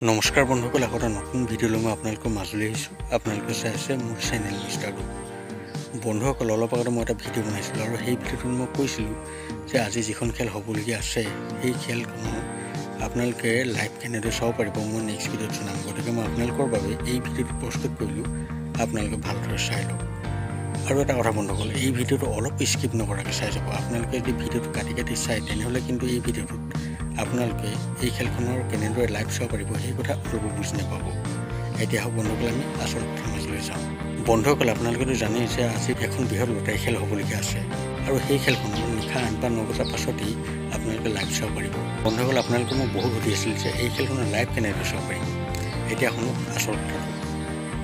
নমস্কাৰ বন্ধুসকল, এটা নতুন ভিডিঅ' লৈ মই আপোনালোকৰ মাজলৈ আহিছোঁ। আপোনালোকে চাই আছে মোৰ চেনেল মিষ্টাৰটো। বন্ধুসকল, অলপ আগতে মই এটা ভিডিঅ' বনাইছিলোঁ আৰু সেই ভিডিঅ'টোত মই কৈছিলোঁ যে আজি যিখন খেল হ'বলগীয়া আছে সেই খেলখনৰ আপোনালোকে লাইভ কেনেদৰে চাব পাৰিব মই নেক্সট ভিডিঅ'ত জনাম। গতিকে মই আপোনালোকৰ বাবে এই ভিডিঅ'টো প্ৰস্তুত কৰিলোঁ, আপোনালোকে ভালদৰে চাই লওক। আৰু এটা কথা বন্ধুসকল, এই ভিডিঅ'টো অলপ স্কিপ নকৰাকৈ চাই যাব। আপোনালোকে যদি ভিডিঅ'টো কাটি চায় তেনেহ'লে কিন্তু এই ভিডিঅ'টোত আপোনালোকে এই খেলখনৰ কেনেদৰে লাইভ চাব পাৰিব সেই কথা অলপো বুজি নাপাব। এতিয়া হওক বন্ধুসকল, আমি আচল কথা মাজলৈ যাওঁ। বন্ধুসকল, আপোনালোকেতো জানেই যে আজি এখন বৃহৎ লটাৰী খেল হ'বলগীয়া আছে আৰু সেই খেলখনৰ নিশা 8 বা 9 বজাৰ পাছতেই আপোনালোকে লাইভ চাব পাৰিব। বন্ধুসকল, আপোনালোকে মোক বহুত সুধি আছিল যে এই খেলখনৰ লাইভ কেনেদৰে চাব পাৰিম। এতিয়া শুনক আচল কথাটো।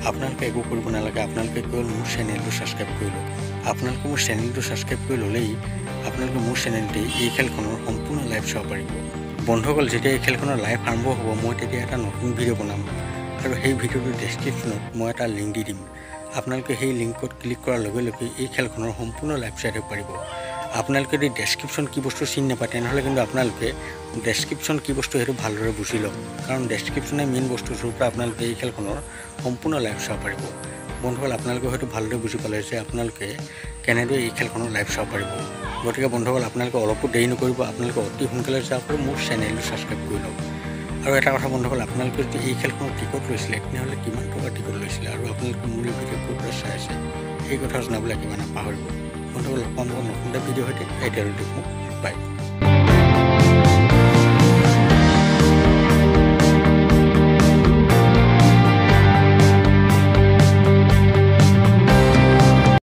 আপোনালোকে একো কৰিব নালাগে, আপোনালোকে কেৱল মোৰ চেনেলটো ছাবস্ক্ৰাইব কৰি লওক। আপোনালোকে মোৰ চেনেলটো ছাবস্ক্ৰাইব কৰি ল'লেই আপোনালোকে মোৰ চেনেলতেই এই খেলখনৰ সম্পূৰ্ণ লাইভ চাব পাৰিব। বন্ধুসকল, যেতিয়া এই খেলখনৰ লাইভ আৰম্ভ হ'ব মই তেতিয়া এটা নতুন ভিডিঅ' বনাম আৰু সেই ভিডিঅ'টোৰ ডেছক্ৰিপশ্যনত মই এটা লিংক দি দিম। আপোনালোকে সেই লিংকত ক্লিক কৰাৰ লগে লগে এই খেলখনৰ সম্পূৰ্ণ লাইভ চাই থাকিব পাৰিব। আপোনালোকে যদি ডেছক্ৰিপশ্যন কি বস্তু চিনি নাপায় তেনেহ'লে কিন্তু আপোনালোকে ডেছক্ৰিপশ্যন কি বস্তু সেইটো ভালদৰে বুজি লওক, কাৰণ ডেছক্ৰিপশ্যনে মেইন বস্তু য'ৰ পৰা আপোনালোকে এই খেলখনৰ সম্পূৰ্ণ লাইভ চাব পাৰিব। বন্ধুসকল, আপোনালোকে হয়তো ভালদৰে বুজি পালে যে আপোনালোকে কেনেদৰে এই খেলখনৰ লাইভ চাব পাৰিব। গতিকে বন্ধুসকল, আপোনালোকে অলপো দেৰি নকৰিব, আপোনালোকে অতি সোনকালে যাওক আৰু মোৰ চেনেলটো ছাবস্ক্ৰাইব কৰি লওক। আৰু এটা কথা বন্ধুসকল, আপোনালোকে যদি এই খেলখনৰ টিকট লৈছিলে তেনেহ'লে কিমান টকা টিকট লৈছিলে আৰু আপোনালোকে মোৰ এই ভিডিঅ' ক'ৰ পৰা চাই আছে সেই কথা জনাবলৈ কিমান নাপাহৰিব। বন্ধুসকল, লগ পাম নতুন এটা ভিডিঅ' সৈতে। এতিয়ালৈ দেখোঁ, বাই।